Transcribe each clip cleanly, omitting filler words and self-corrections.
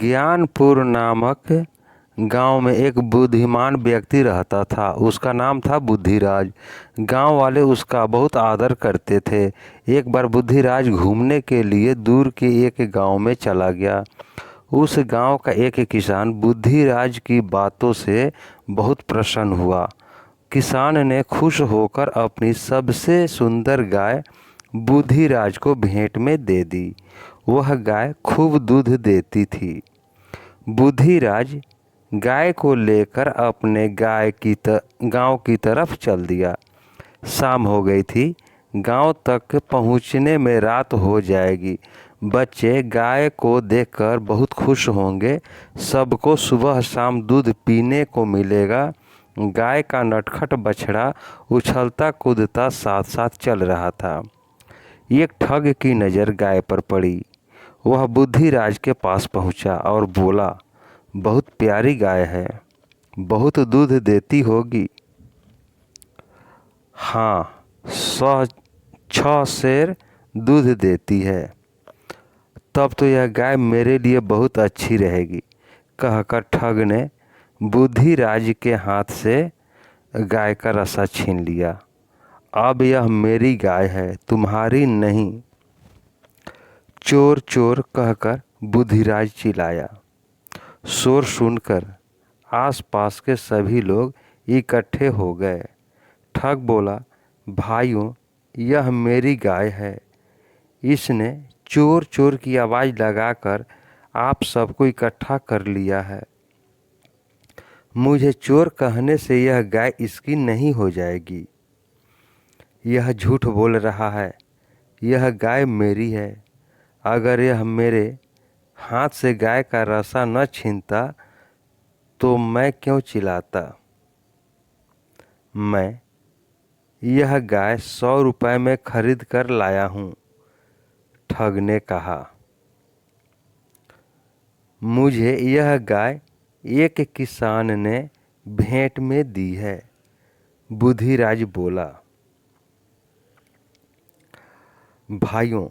ज्ञानपुर नामक गांव में एक बुद्धिमान व्यक्ति रहता था। उसका नाम था बुद्धिराज। गांव वाले उसका बहुत आदर करते थे। एक बार बुद्धिराज घूमने के लिए दूर के एक गांव में चला गया। उस गांव का एक किसान बुद्धिराज की बातों से बहुत प्रसन्न हुआ। किसान ने खुश होकर अपनी सबसे सुंदर गाय बुद्धिराज को भेंट में दे दी। वह गाय खूब दूध देती थी। बुद्धिराज गाय को लेकर अपने गांव की तरफ चल दिया। शाम हो गई थी। गांव तक पहुंचने में रात हो जाएगी। बच्चे गाय को देखकर बहुत खुश होंगे। सबको सुबह शाम दूध पीने को मिलेगा। गाय का नटखट बछड़ा उछलता कूदता साथ साथ चल रहा था। एक ठग की नज़र गाय पर पड़ी। वह बुद्धिराज के पास पहुंचा और बोला, बहुत प्यारी गाय है, बहुत दूध देती होगी। हाँ, 6 सेर दूध देती है। तब तो यह गाय मेरे लिए बहुत अच्छी रहेगी, कहकर ठग ने बुद्धिराज के हाथ से गाय का रसा छीन लिया। अब यह मेरी गाय है, तुम्हारी नहीं। चोर चोर कहकर बुद्धिराज चिल्लाया। शोर सुनकर आसपास के सभी लोग इकट्ठे हो गए। ठग बोला, भाइयों, यह मेरी गाय है। इसने चोर चोर की आवाज़ लगाकर आप सबको इकट्ठा कर लिया है। मुझे चोर कहने से यह गाय इसकी नहीं हो जाएगी। यह झूठ बोल रहा है। यह गाय मेरी है। अगर यह मेरे हाथ से गाय का रसा न छीनता तो मैं क्यों चिल्लाता। मैं यह गाय 100 रुपये में खरीद कर लाया हूँ। ठग ने कहा, मुझे यह गाय एक किसान ने भेंट में दी है। बुद्धिराज बोला, भाइयों,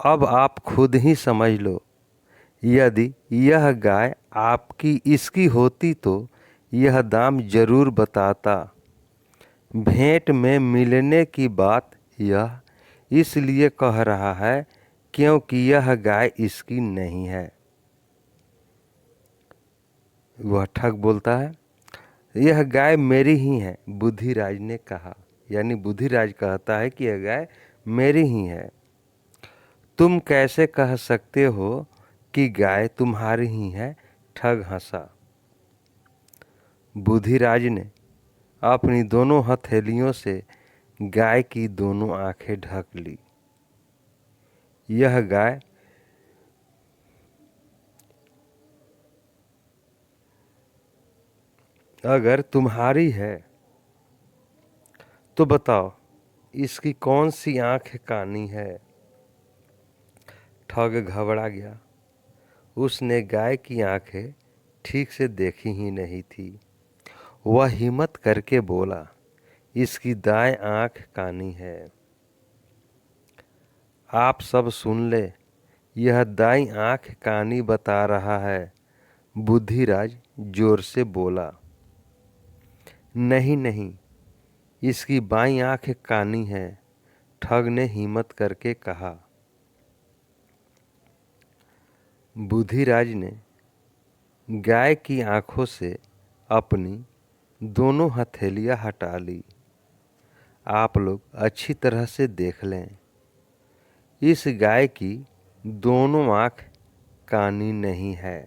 अब आप खुद ही समझ लो। यदि यह गाय आपकी इसकी होती तो यह दाम जरूर बताता। भेंट में मिलने की बात यह इसलिए कह रहा है क्योंकि यह गाय इसकी नहीं है। वह ठग बोलता है, यह गाय मेरी ही है। बुद्धिराज ने कहा, यानी बुद्धिराज कहता है कि यह गाय मेरी ही है। तुम कैसे कह सकते हो कि गाय तुम्हारी ही है। ठग हंसा। बुद्धिराज ने अपनी दोनों हथेलियों से गाय की दोनों आंखें ढक ली। यह गाय अगर तुम्हारी है तो बताओ इसकी कौन सी आंख कानी है। ठग घबरा गया। उसने गाय की आंखें ठीक से देखी ही नहीं थी। वह हिम्मत करके बोला, इसकी दाएं आंख कानी है। आप सब सुन ले, यह दाईं आंख कानी बता रहा है। बुद्धिराज जोर से बोला, नहीं नहीं, इसकी बाईं आंख कानी है। ठग ने हिम्मत करके कहा। बुद्धिराज ने गाय की आंखों से अपनी दोनों हथेलियां हटा ली। आप लोग अच्छी तरह से देख लें, इस गाय की दोनों आंख कानी नहीं है।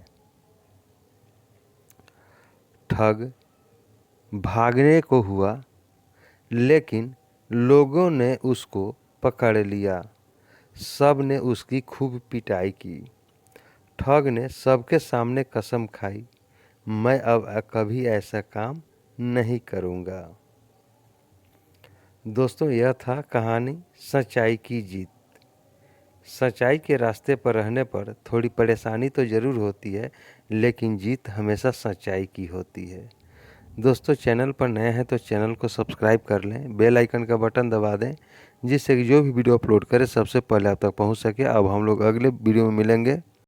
ठग भागने को हुआ, लेकिन लोगों ने उसको पकड़ लिया। सब ने उसकी खूब पिटाई की। ठग ने सबके सामने कसम खाई, मैं अब कभी ऐसा काम नहीं करूँगा। दोस्तों, यह था कहानी सच्चाई की जीत। सच्चाई के रास्ते पर रहने पर थोड़ी परेशानी तो ज़रूर होती है, लेकिन जीत हमेशा सच्चाई की होती है। दोस्तों, चैनल पर नए हैं तो चैनल को सब्सक्राइब कर लें, बेल आइकन का बटन दबा दें, जिससे कि जो भी वीडियो अपलोड करें सबसे पहले आप तक पहुंच सके। अब हम लोग अगले वीडियो में मिलेंगे।